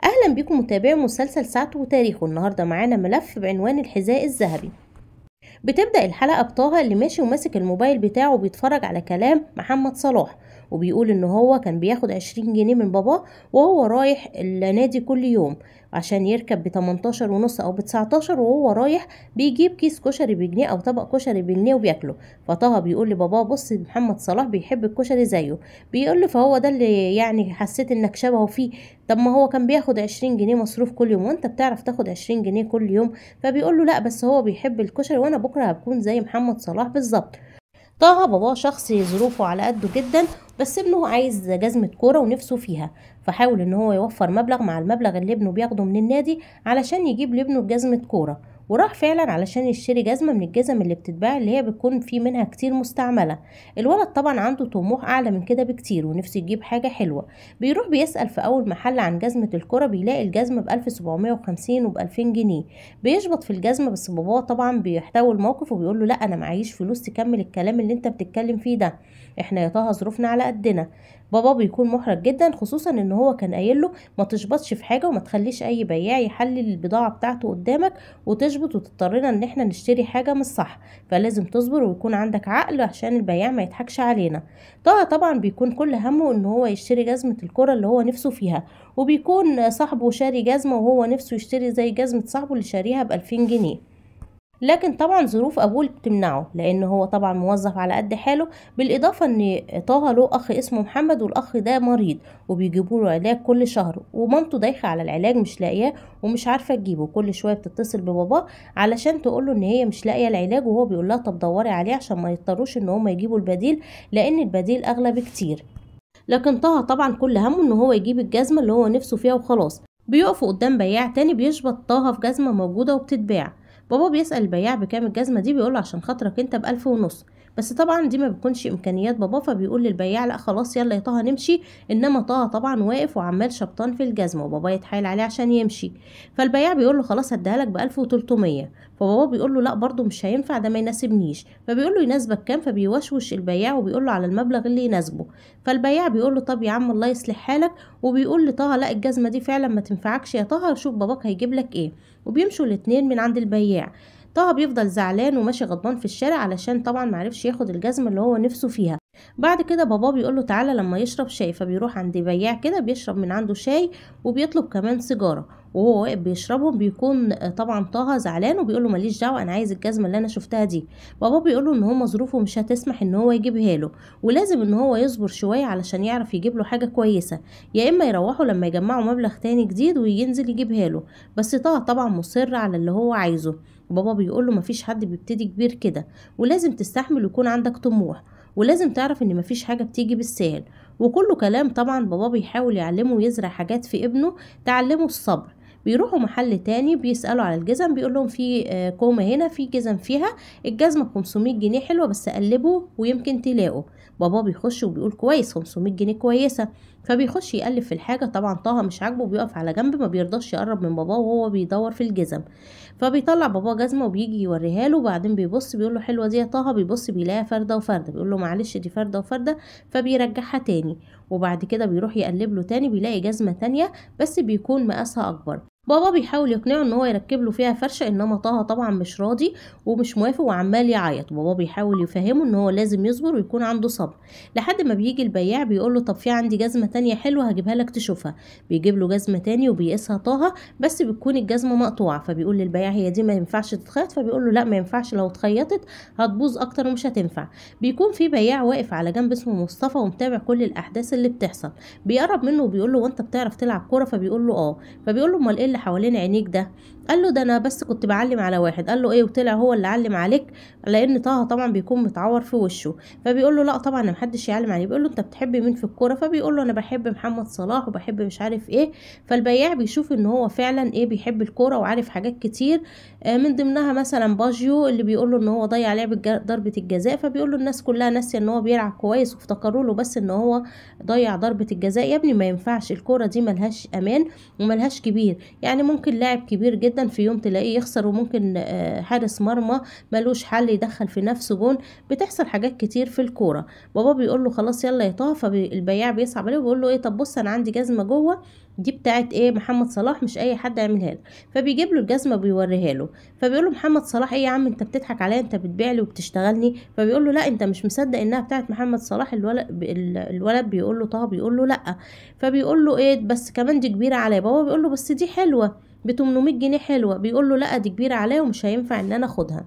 أهلا بكم متابعي مسلسل ساعته وتاريخه. النهاردة معانا ملف بعنوان الحذاء الذهبي. بتبدأ الحلقة بطه اللي ماشي وماسك الموبايل بتاعه وبيتفرج على كلام محمد صلاح، وبيقول ان هو كان بياخد 20 جنيه من باباه وهو رايح النادي كل يوم عشان يركب ب18 ونص او ب19، وهو رايح بيجيب كيس كشري بجنيه او طبق كشري بجنيه وبياكله. فطه بيقول لباباه بص محمد صلاح بيحب الكشري زيه، بيقول له فهو ده اللي يعني حسيت انك شبهه فيه. طب ما هو كان بياخد 20 جنيه مصروف كل يوم وانت بتعرف تاخد 20 جنيه كل يوم. فبيقول له لا بس هو بيحب الكشري وانا بكره هكون زي محمد صلاح بالظبط. طه باباه شخص ظروفه على قده جدا، بس ابنه عايز جزمة كورة ونفسه فيها، فحاول ان هو يوفر مبلغ مع المبلغ اللي ابنه بياخده من النادي علشان يجيب لابنه جزمة كورة، وراح فعلا علشان يشتري جزمة من الجزم اللي بتتباع اللي هي بتكون في منها كتير مستعملة. الولد طبعا عنده طموح اعلى من كده بكتير ونفسه يجيب حاجة حلوة. بيروح بيسأل في اول محل عن جزمة الكورة، بيلاقي الجزمة ب1750 وب2000 جنيه. بيشبط في الجزمة، بس باباه طبعا بيحتوي الموقف وبيقول له لا انا معيش فلوس تكمل الكلام اللي انت بتتكلم فيه ده، احنا يا طه ظروفنا على قدنا. بابا بيكون محرج جدا، خصوصا ان هو كان قايل له ما تشبطش في حاجه وما تخليش اي بياع يحلل البضاعه بتاعته قدامك وتشبط وتضطرنا ان احنا نشتري حاجه مش صح، فلازم تصبر ويكون عندك عقل عشان البياع ما يضحكش علينا. طه طبعا بيكون كل همه ان هو يشتري جزمه الكره اللي هو نفسه فيها، وبيكون صاحبه شاري جزمه وهو نفسه يشتري زي جزمه صاحبه اللي شاريها ب2000 جنيه. لكن طبعا ظروف ابوه بتمنعه لان هو طبعا موظف على قد حاله، بالاضافه ان طه له اخ اسمه محمد والاخ ده مريض وبيجيبوا له علاج كل شهر، ومامته دايخه على العلاج مش لاقياه ومش عارفه تجيبه. كل شويه بتتصل بباباه علشان تقول له ان هي مش لاقيه العلاج، وهو بيقول لها طب دوري عليه عشان ما يضطروش ان هم يجيبوا البديل لان البديل اغلى بكتير. لكن طه طبعا كل همه ان هو يجيب الجزمه اللي هو نفسه فيها وخلاص. بيقفوا قدام بياع تاني بيشبط طه في جزمه موجوده وبتتباع. بابا بيسأل البياع بكام الجزمة دي، بيقوله عشان خاطرك انت ب1500، بس طبعا دي ما بتكونش امكانيات بابا، فبيقول للبياع لا خلاص يلا يا طه نمشي. انما طه طبعا واقف وعمال شبطان في الجزمة وبابا يتحايل عليه عشان يمشي. فالبياع بيقول له خلاص هديها لك ب1300، فبابا بيقول له لا برضه مش هينفع ده ما يناسبنيش. فبيقول له يناسبك كام، فبيوشوش البياع وبيقول له على المبلغ اللي يناسبه. فالبياع بيقول له طب يا عم الله يصلح حالك، وبيقول لطه لا الجزمة دي فعلا ما تنفعكش يا طه، شوف باباك هيجيب لك ايه. وبيمشوا الاتنين من عند البياع. طه بيفضل زعلان وماشي غضبان في الشارع علشان طبعا معرفش ياخد الجزمة اللي هو نفسه فيها. بعد كده باباه بيقوله تعالى لما يشرب شاي، فبيروح عند بياع كده بيشرب من عنده شاي وبيطلب كمان سيجارة، وهو واقف بيشربهم بيكون طبعا طه زعلان وبيقوله ماليش دعوة انا عايز الجزمة اللي انا شفتها دي. باباه بيقوله ان هو ظروفه مش هتسمح ان هو يجيبها له، ولازم ان هو يصبر شوية علشان يعرف يجيب له حاجة كويسة، يا اما يروحوا لما يجمعوا مبلغ تاني جديد وينزل يجيبها له. بس طه طبعا مصر على اللي هو عايزه. بابا بيقول له مفيش حد بيبتدي كبير كده، ولازم تستحمل ويكون عندك طموح، ولازم تعرف ان مفيش حاجة بتيجي بالسهل. وكله كلام طبعا بابا بيحاول يعلمه ويزرع حاجات في ابنه تعلمه الصبر. بيروحوا محل تاني بيسألوا على الجزم، بيقول لهم في كومة هنا في جزم فيها الجزمة ب500 جنيه حلوة بس قلبوا ويمكن تلاقوا. بابا بيخش وبيقول كويس 500 جنيه كويسة. فبيخش يقلب في الحاجة، طبعا طه مش عاجبه بيقف على جنب ما بيرضاش يقرب من باباه وهو بيدور في الجزم. فبيطلع بابا جزمة وبيجي يوريها له، وبعدين بيبص بيقول له حلوة دي يا طه، بيبص بيلاقيها فردة وفردة، بيقول له معلش دي فردة وفردة، فبيرجعها تاني. وبعد كده بيروح يقلب له تاني بيلاقي جزمة تانية بس بيكون مقاسها اكبر. بابا بيحاول يقنعه ان هو يركب له فيها فرشه، انما طه طبعا مش راضي ومش موافق وعمال يعيط. بابا بيحاول يفهمه ان هو لازم يصبر ويكون عنده صبر، لحد ما بيجي البياع بيقول له طب في عندي جزمه تانية حلوه هجيبها لك تشوفها. بيجيب له جزمه تاني وبيقيسها طه، بس بتكون الجزمه مقطوعه، فبيقول للبياع هي دي ما ينفعش تتخيط، فبيقول له لا ما ينفعش لو اتخيطت هتبوظ اكتر ومش هتنفع. بيكون في بياع واقف على جنب اسمه مصطفى ومتابع كل الاحداث اللي بتحصل. بيقرب منه وبيقول له وانت بتعرف تلعب كوره، فبيقول له اه. فبيقول له امال ايه اللي حوالين عينيك ده؟ قال له ده انا بس كنت بعلم على واحد. قال له ايه؟ وطلع هو اللي علم عليك؟ لان طه طبعا بيكون متعور في وشه. فبيقول له لا طبعا انا محدش يعلم عليه. بيقول له انت بتحب مين في الكوره؟ فبيقول له انا بحب محمد صلاح وبحب مش عارف ايه. فالبياع بيشوف ان هو فعلا ايه بيحب الكوره وعارف حاجات كتير، من ضمنها مثلا باجيو اللي بيقول له ان هو ضيع لعبه ضربه الجزاء. فبيقول له الناس كلها ناسيه ان هو بيلعب كويس وافتكروا له بس ان هو ضيع ضربه الجزاء. يا ابني ما ينفعش، الكوره دي ملهاش امان وملهاش كبير، يعني ممكن لاعب كبير جدا في يوم تلاقيه يخسر، وممكن حارس مرمى ملوش حل يدخل في نفسه جون. بتحصل حاجات كتير في الكوره. بابا بيقول له خلاص يلا يا طه. فالبياع بيصعب عليه وبيقول له ايه طب بص انا عندي جزمه جوه دي بتاعت ايه محمد صلاح، مش اي حد يعملها له. فبيجيب له الجزمه بيوريها له، فبيقول له محمد صلاح ايه يا عم انت بتضحك عليا، انت بتبيع لي وبتشتغلني. فبيقول له لا انت مش مصدق انها بتاعت محمد صلاح. الولد بيقول له طه بيقول له لا. فبيقول له ايه بس كمان دي كبيره عليا. بابا بيقول له بس دي حلوه ب 800 جنيه حلوه. بيقول له لا دي كبيره عليا ومش هينفع ان انا اخدها.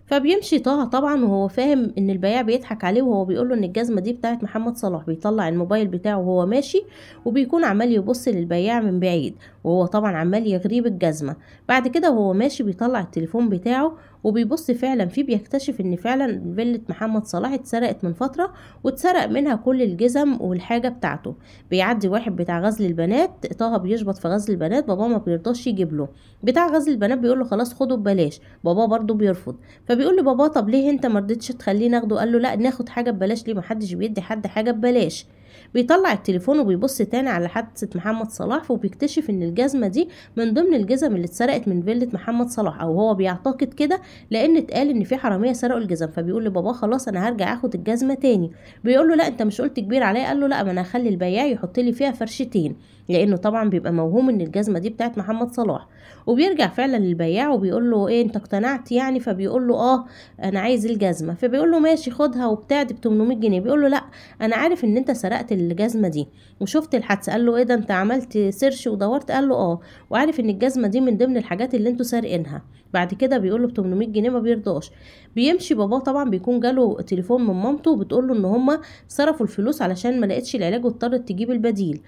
فبيمشي طه طبعا وهو فاهم ان البياع بيضحك عليه، وهو بيقول له ان الجزمه دي بتاعت محمد صلاح. بيطلع الموبايل بتاعه وهو ماشي، وبيكون عمال يبص للبياع من بعيد، وهو طبعا عمال يغريه بالجزمه. بعد كده وهو ماشي بيطلع التليفون بتاعه وبيبص فعلا فيه، بيكتشف ان فعلا فيلة محمد صلاح اتسرقت من فتره، واتسرق منها كل الجزم والحاجه بتاعته. بيعدي واحد بتاع غزل البنات، طه بيشبط في غزل البنات، بابا ما بيرضاش يجيب له. بتاع غزل البنات بيقول له خلاص خده ببلاش، بابا برضو بيرفض. فبيقول له بابا طب ليه انت ما رضيتش تخليه ناخده؟ قال له لا ناخد حاجه ببلاش ليه، محدش بيدي حد حاجه ببلاش. بيطلع التليفون وبيبص تاني على حادثه محمد صلاح، وبيكتشف ان الجزمه دي من ضمن الجزم اللي اتسرقت من فيلة محمد صلاح، او هو بيعتقد كده لان اتقال ان في حراميه سرقوا الجزم. فبيقول لبابا خلاص انا هرجع اخد الجزمه تاني. بيقول له لا انت مش قلت كبير عليا؟ قال له لا ما انا هخلي البياع يحط لي فيها فرشتين، لانه طبعا بيبقى موهوم ان الجزمه دي بتاعت محمد صلاح. وبيرجع فعلا للبياع وبيقول له ايه انت اقتنعت يعني؟ فبيقول له اه انا عايز الجزمه. فبيقول له ماشي خدها وبتاع دي ب 800 جنيه. بيقول له لا انا عارف ان انت سرقت الجزمه دي وشفت الحادثه. قال له ايه ده انت عملت سيرش ودورت؟ قال له اه، وعارف ان الجزمه دي من ضمن الحاجات اللي انتوا سارقينها. بعد كده بيقول له ب 800 جنيه ما بيرضاش. بيمشي بابا طبعا بيكون جاله تليفون من مامته وبتقول له ان هما صرفوا الفلوس علشان ما لقتش العلاج واضطرت تجيب البديل.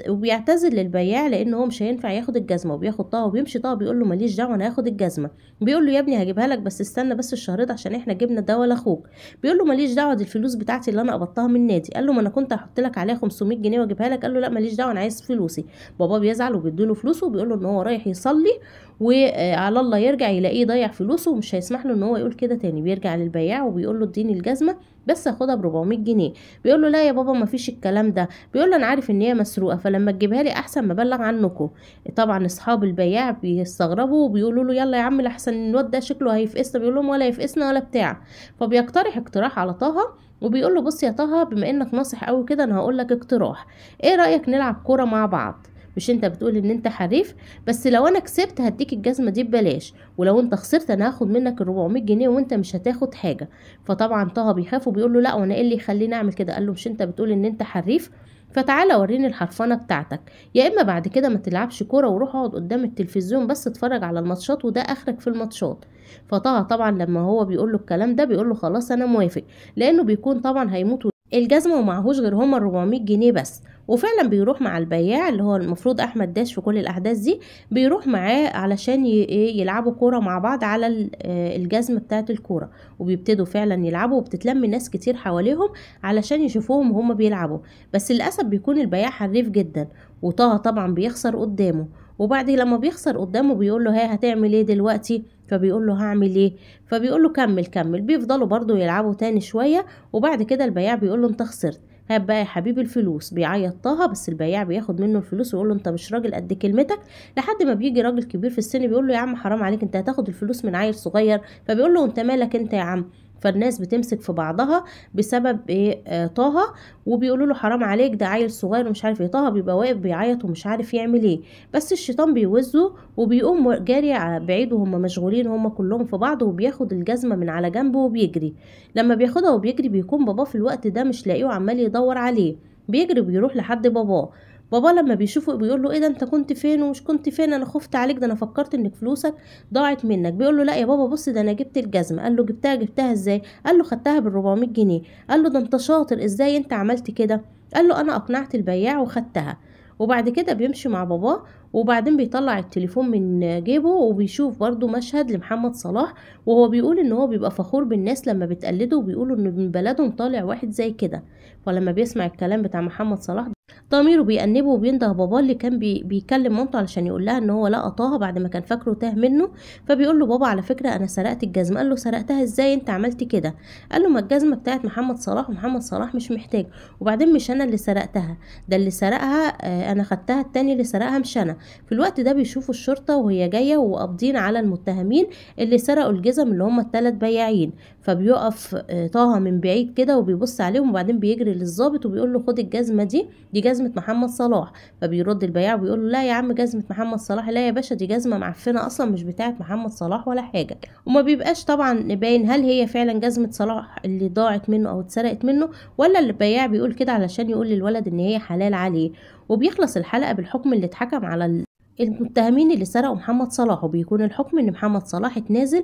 وبيعتذر للبياع لان هو مش هينفع ياخد الجزمه، وبياخد طه وبيمشي. طه بيقول له ماليش دعوه انا هاخد الجزمه. بيقول له يا ابني هجيبها لك بس استنى بس الشهر ده عشان احنا جبنا دواء لاخوك. بيقول له ماليش دعوه دي الفلوس بتاعتي اللي انا قبضتها من النادي. قال له ما انا كنت هحط لك عليها 500 جنيه واجيبها لك. قال له لا ماليش دعوه انا عايز فلوسي. بابا بيزعل وبيديله فلوسه، وبيقول له ان هو رايح يصلي وعلى الله يرجع يلاقيه ضيع فلوسه ومش هيسمح له ان هو يقول كده تاني. بيرجع للبياع وبيقول له اديني الجزمه بس اخدها ب 400 جنيه. بيقول له لا يا بابا ما فيش الكلام ده. بيقول له انا عارف ان هي مسروقه، فلما تجيبها لي احسن ما ابلغ عنكم. طبعا اصحاب البياع بيستغربوا وبيقولوا له يلا يا عم لحسن الواد ده شكله هيفقسنا. بيقول لهم ولا يفقسنا ولا بتاع. فبيقترح اقتراح على طه وبيقول له بص يا طه بما انك ناصح قوي كده انا هقول لك اقتراح. ايه رايك نلعب كوره مع بعض؟ مش انت بتقول ان انت حريف؟ بس لو انا كسبت هديك الجزمه دي ببلاش، ولو انت خسرت انا هاخد منك ال 400 جنيه وانت مش هتاخد حاجه. فطبعا طه بيخاف وبيقول له لا وانا ايه اللي يخليني اعمل كده؟ قال له مش انت بتقول ان انت حريف؟ فتعالى وريني الحرفنه بتاعتك، يا اما بعد كده ما تلعبش كوره وروح اقعد قدام التلفزيون بس اتفرج على الماتشات وده اخرك في الماتشات. فطه طبعا لما هو بيقول له الكلام ده بيقول له خلاص انا موافق، لانه بيكون طبعا هيموت الجزمه ومعهوش غير هما 400 جنيه بس. وفعلا بيروح مع البياع اللي هو المفروض احمد داش في كل الاحداث دي، بيروح معاه علشان يلعبوا كوره مع بعض على الجزمه بتاعه الكوره. وبيبتدوا فعلا يلعبوا وبتتلم ناس كتير حواليهم علشان يشوفوهم وهم بيلعبوا. بس للاسف بيكون البياع حريف جدا وطه طبعا بيخسر قدامه. وبعد لما بيخسر قدامه بيقول له ها هتعمل ايه دلوقتي؟ فبيقول له هعمل ايه؟ فبيقول له كمل كمل. بيفضلوا برضو يلعبوا تاني شوية، وبعد كده البياع بيقول له انت خسرت، هات بقى يا حبيبي الفلوس. بيعيط طه بس البياع بياخد منه الفلوس ويقول له انت مش راجل قد كلمتك. لحد ما بيجي راجل كبير في السن بيقول له يا عم حرام عليك انت هتاخد الفلوس من عيل صغير. فبيقول له انت مالك انت يا عم؟ فالناس بتمسك في بعضها بسبب ايه طه، وبيقولوا له حرام عليك ده عيل صغير ومش عارف ايه. طه بيبقى واقف بيعيط ومش عارف يعمل ايه، بس الشيطان بيوزه وبيقوم جاري بعيد وهم مشغولين هم كلهم في بعض، وبياخد الجزمه من على جنبه وبيجري. لما بياخدها وبيجري بيكون باباه في الوقت ده مش لاقيه وعمال يدور عليه. بيجري وبيروح لحد باباه. بابا لما بيشوفه بيقول له ايه ده انت كنت فين ومش كنت فين؟ انا خفت عليك، ده انا فكرت انك فلوسك ضاعت منك. بيقول له لا يا بابا بص ده انا جبت الجزمه. قال له جبتها ازاي؟ قال له خدتها بال 400 جنيه. قال له ده انت شاطر، ازاي انت عملت كده؟ قال له انا اقنعت البياع وخدتها. وبعد كده بيمشي مع باباه، وبعدين بيطلع التليفون من جيبه وبيشوف برضو مشهد لمحمد صلاح، وهو بيقول ان هو بيبقى فخور بالناس لما بتقلده وبيقولوا ان من بلدهم طالع واحد زي كده. فلما بيسمع الكلام بتاع محمد صلاح ضميره بيأنبه وبينده باباه اللي كان بيكلم مامته علشان يقول لها ان هو لقى طه بعد ما كان فاكره تاه منه. فبيقول له بابا على فكره انا سرقت الجزمه. قال له سرقتها ازاي انت عملت كده؟ قال له ما الجزمه بتاعت محمد صلاح ومحمد صلاح مش محتاج، وبعدين مش انا اللي سرقتها، ده اللي سرقها انا خدتها، التاني اللي سرقها مش انا. في الوقت ده بيشوفوا الشرطه وهي جايه وقابضين على المتهمين اللي سرقوا الجزم اللي هم الثلاث بياعين. فبيقف طه من بعيد كده وبيبص عليهم، وبعدين بيجري للضابط وبيقول له خد الجزمه دي دي جزمة محمد صلاح. فبيرد البياع وبيقول له لا يا عم جزمة محمد صلاح، لا يا باشا دي جزمة معفنة اصلا مش بتاعت محمد صلاح ولا حاجة. وما بيبقاش طبعا باين هل هي فعلا جزمة صلاح اللي ضاعت منه او اتسرقت منه، ولا البياع بيقول كده علشان يقول للولد ان هي حلال عليه. وبيخلص الحلقة بالحكم اللي اتحكم على المتهمين اللي سرقوا محمد صلاح، وبيكون الحكم ان محمد صلاح اتنازل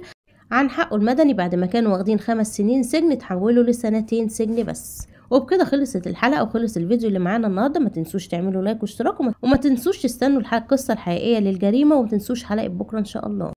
عن حقه المدني بعد ما كانوا واخدين 5 سنين سجن اتحولوا ل2 سجن بس. وبكده خلصت الحلقة وخلص الفيديو اللي معانا النهاردة. ما تنسوش تعملوا لايك واشتراك، وما تنسوش تستنوا القصة الحقيقية للجريمة، وما تنسوش حلقة بكرة ان شاء الله.